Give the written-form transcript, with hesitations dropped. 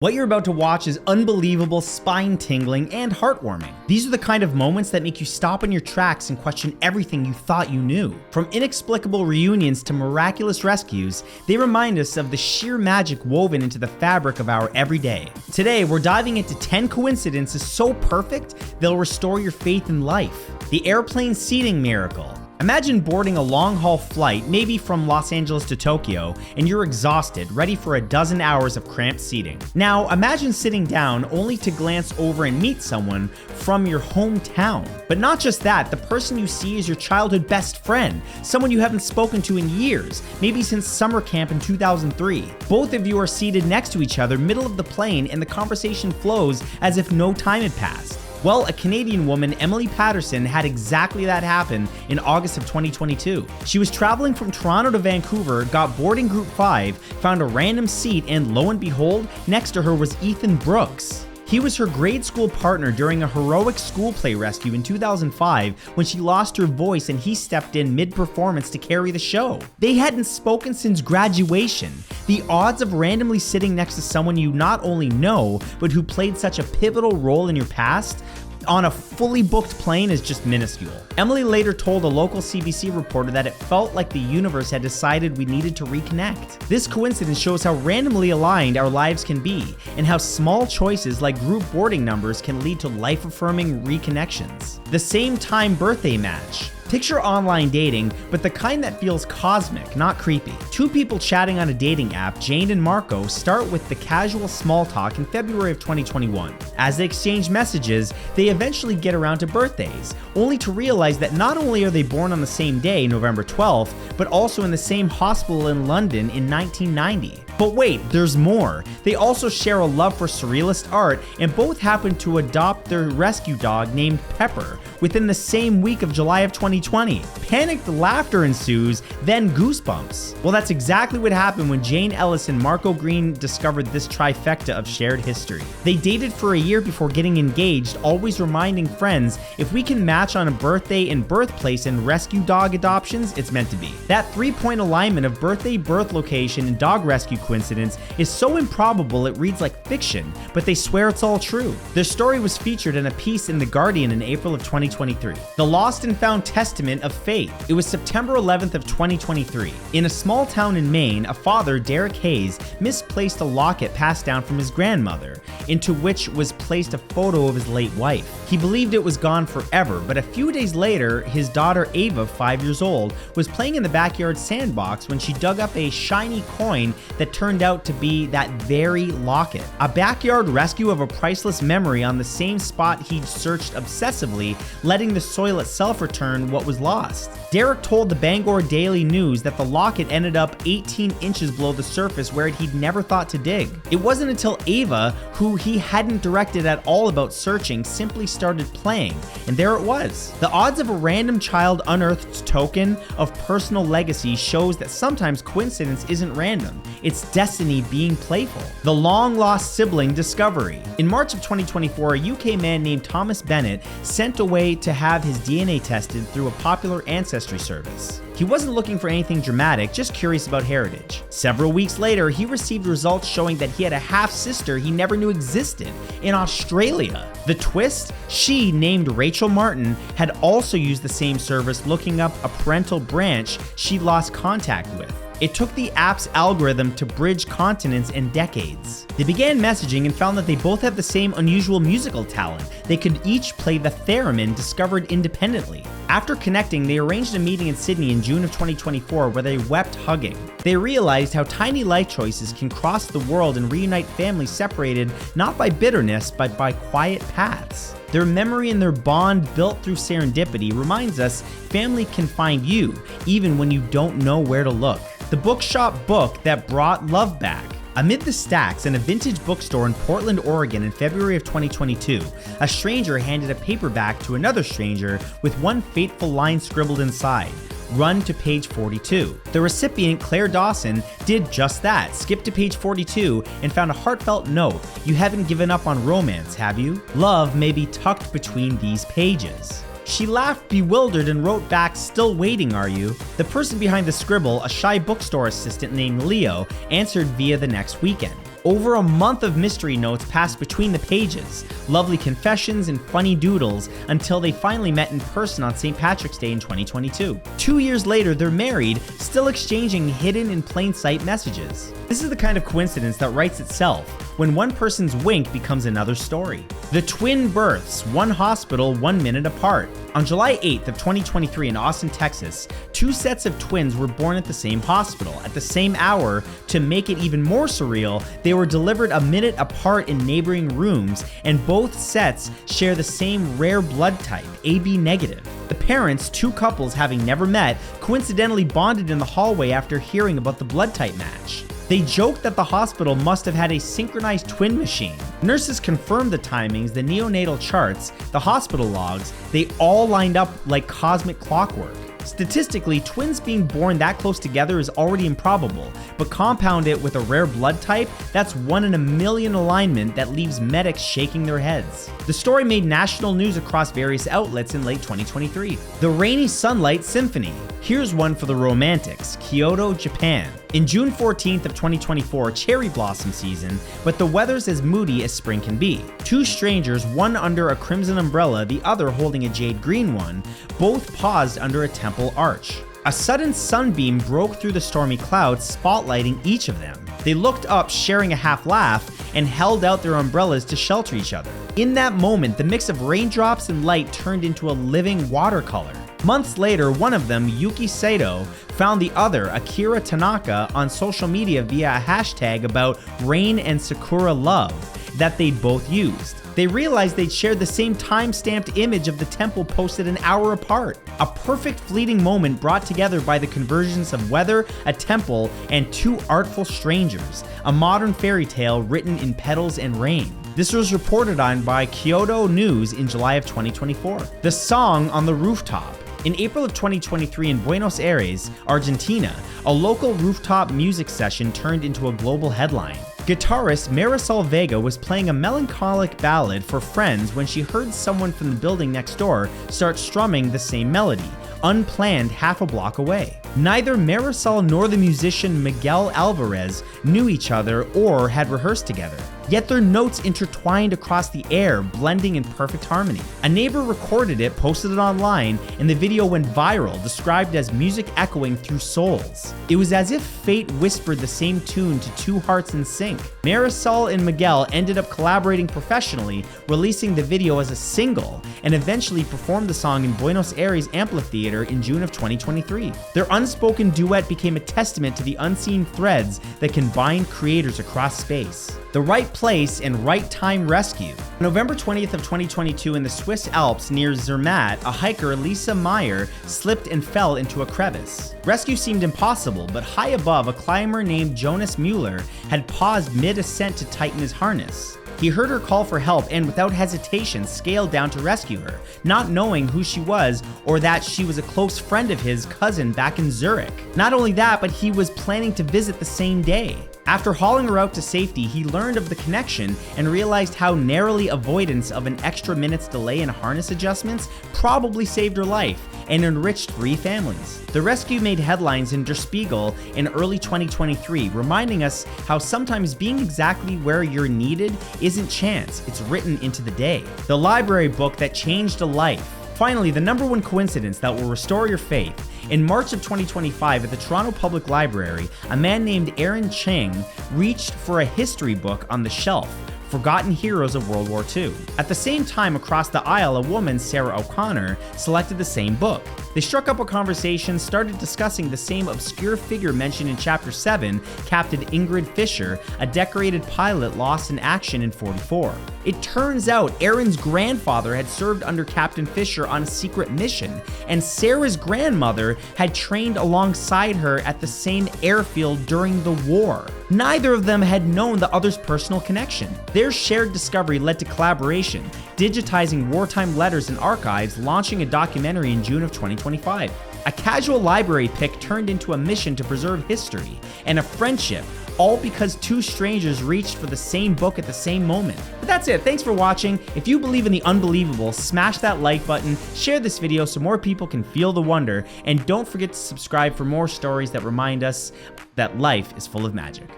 What you're about to watch is unbelievable, spine-tingling, and heartwarming. These are the kind of moments that make you stop in your tracks and question everything you thought you knew. From inexplicable reunions to miraculous rescues, they remind us of the sheer magic woven into the fabric of our everyday. Today, we're diving into 10 coincidences so perfect, they'll restore your faith in life. The airplane seating miracle. Imagine boarding a long-haul flight, maybe from Los Angeles to Tokyo, and you're exhausted, ready for a dozen hours of cramped seating. Now, imagine sitting down only to glance over and meet someone from your hometown. But not just that, the person you see is your childhood best friend, someone you haven't spoken to in years, maybe since summer camp in 2003. Both of you are seated next to each other, middle of the plane, and the conversation flows as if no time had passed. Well, a Canadian woman, Emily Patterson, had exactly that happen in August of 2022. She was traveling from Toronto to Vancouver, got boarding group 5, found a random seat, and lo and behold, next to her was Ethan Brooks. He was her grade school partner during a heroic school play rescue in 2005 when she lost her voice and he stepped in mid-performance to carry the show. They hadn't spoken since graduation. The odds of randomly sitting next to someone you not only know, but who played such a pivotal role in your past on a fully booked plane is just minuscule. Emily later told a local CBC reporter that it felt like the universe had decided we needed to reconnect. This coincidence shows how randomly aligned our lives can be, and how small choices like group boarding numbers can lead to life-affirming reconnections. The same time birthday match. Picture online dating, but the kind that feels cosmic, not creepy. Two people chatting on a dating app, Jane and Marco, start with the casual small talk in February of 2021. As they exchange messages, they eventually get around to birthdays, only to realize that not only are they born on the same day, November 12th, but also in the same hospital in London in 1990. But wait, there's more. They also share a love for surrealist art, and both happen to adopt their rescue dog named Pepper within the same week of July of 2020. Panicked laughter ensues, then goosebumps. Well, that's exactly what happened when Jane Ellis and Marco Green discovered this trifecta of shared history. They dated for a year before getting engaged, always reminding friends, if we can match on a birthday and birthplace and rescue dog adoptions, it's meant to be. That 3-point alignment of birthday, birth location, and dog rescue coincidence is so improbable it reads like fiction, but they swear it's all true. Their story was featured in a piece in The Guardian in April of 2023. The Lost and Found Testament of Faith. It was September 11th of 2023. In a small town in Maine, a father, Derek Hayes, misplaced a locket passed down from his grandmother, into which was placed a photo of his late wife. He believed it was gone forever, but a few days later, his daughter Ava, 5 years old, was playing in the backyard sandbox when she dug up a shiny coin that turned out to be that very locket. A backyard rescue of a priceless memory on the same spot he'd searched obsessively, letting the soil itself return what was lost. Derek told the Bangor Daily News that the locket ended up 18 inches below the surface where he'd never thought to dig. It wasn't until Ava, who he hadn't directed at all about searching, simply started playing, and there it was. The odds of a random child unearthed token of personal legacy shows that sometimes coincidence isn't random, it's destiny being playful. The long-lost sibling discovery. In March of 2024, a UK man named Thomas Bennett sent away to have his DNA tested through a popular ancestry service. He wasn't looking for anything dramatic, just curious about heritage. Several weeks later, he received results showing that he had a half-sister he never knew existed in Australia. The twist? She, named Rachel Martin, had also used the same service looking up a parental branch she'd lost contact with. It took the app's algorithm to bridge continents and decades. They began messaging and found that they both have the same unusual musical talent. They could each play the theremin discovered independently. After connecting, they arranged a meeting in Sydney in June of 2024 where they wept hugging. They realized how tiny life choices can cross the world and reunite families separated not by bitterness, but by quiet paths. Their memory and their bond built through serendipity reminds us family can find you, even when you don't know where to look. The bookshop book that brought love back. Amid the stacks in a vintage bookstore in Portland, Oregon in February of 2022, a stranger handed a paperback to another stranger with one fateful line scribbled inside: run to page 42. The recipient, Claire Dawson, did just that, skipped to page 42 and found a heartfelt note: you haven't given up on romance, have you? Love may be tucked between these pages. She laughed bewildered and wrote back, "Still waiting, are you?" The person behind the scribble, a shy bookstore assistant named Leo, answered via the next weekend. Over a month of mystery notes passed between the pages, lovely confessions and funny doodles, until they finally met in person on St. Patrick's Day in 2022. 2 years later, they're married, still exchanging hidden in plain sight messages. This is the kind of coincidence that writes itself when one person's wink becomes another story. The twin births, one hospital, 1 minute apart. On July 8th of 2023 in Austin, Texas, 2 sets of twins were born at the same hospital at the same hour. To make it even more surreal, they were delivered a minute apart in neighboring rooms, and both sets share the same rare blood type, AB negative. The parents, 2 couples having never met, coincidentally bonded in the hallway after hearing about the blood type match. They joked that the hospital must have had a synchronized twin machine. Nurses confirmed the timings, the neonatal charts, the hospital logs. They all lined up like cosmic clockwork. Statistically, twins being born that close together is already improbable, but compound it with a rare blood type, that's 1 in a million alignment that leaves medics shaking their heads. The story made national news across various outlets in late 2023. The rainy sunlight symphony. Here's one for the romantics, Kyoto, Japan. In June 14th of 2024, cherry blossom season, but the weather's as moody as spring can be. 2 strangers, one under a crimson umbrella, the other holding a jade green one, both paused under a temple arch. A sudden sunbeam broke through the stormy clouds, spotlighting each of them. They looked up, sharing a half laugh, and held out their umbrellas to shelter each other. In that moment, the mix of raindrops and light turned into a living watercolor. Months later, one of them, Yuki Sato, found the other, Akira Tanaka, on social media via a hashtag about rain and sakura love that they'd both used. They realized they'd shared the same time-stamped image of the temple posted an hour apart. A perfect fleeting moment brought together by the convergence of weather, a temple, and 2 artful strangers. A modern fairy tale written in petals and rain. This was reported on by Kyoto News in July of 2024. The song on the rooftop. In April of 2023 in Buenos Aires, Argentina, a local rooftop music session turned into a global headline. Guitarist Marisol Vega was playing a melancholic ballad for friends when she heard someone from the building next door start strumming the same melody, Unplanned, half a block away. Neither Marisol nor the musician Miguel Alvarez knew each other or had rehearsed together. Yet their notes intertwined across the air, blending in perfect harmony. A neighbor recorded it, posted it online, and the video went viral, described as music echoing through souls. It was as if fate whispered the same tune to 2 hearts in sync. Marisol and Miguel ended up collaborating professionally, releasing the video as a single, and eventually performed the song in Buenos Aires Amphitheater in June of 2023. Their unspoken duet became a testament to the unseen threads that can bind creators across space. The right place and right time rescue. On November 20th of 2022 in the Swiss Alps near Zermatt, a hiker, Lisa Meyer, slipped and fell into a crevice. Rescue seemed impossible, but high above, a climber named Jonas Mueller had paused mid-ascent to tighten his harness. He heard her call for help and without hesitation scaled down to rescue her, not knowing who she was or that she was a close friend of his cousin back in Zurich. Not only that, but he was planning to visit the same day. After hauling her out to safety, he learned of the connection and realized how narrowly avoidance of an extra minute's delay in harness adjustments probably saved her life and enriched 3 families. The rescue made headlines in Der Spiegel in early 2023, reminding us how sometimes being exactly where you're needed isn't chance, it's written into the day. The library book that changed a life. Finally, the number 1 coincidence that will restore your faith. In March of 2025 at the Toronto Public Library, a man named Aaron Cheng reached for a history book on the shelf, Forgotten Heroes of World War II. At the same time, across the aisle, a woman, Sarah O'Connor, selected the same book. They struck up a conversation, started discussing the same obscure figure mentioned in Chapter 7, Captain Ingrid Fisher, a decorated pilot lost in action in '44. It turns out Aaron's grandfather had served under Captain Fisher on a secret mission, and Sarah's grandmother had trained alongside her at the same airfield during the war. Neither of them had known the other's personal connection. Their shared discovery led to collaboration, digitizing wartime letters and archives, launching a documentary in June of 2025. A casual library pick turned into a mission to preserve history, and a friendship, all because 2 strangers reached for the same book at the same moment. But that's it, thanks for watching. If you believe in the unbelievable, smash that like button, share this video so more people can feel the wonder, and don't forget to subscribe for more stories that remind us that life is full of magic.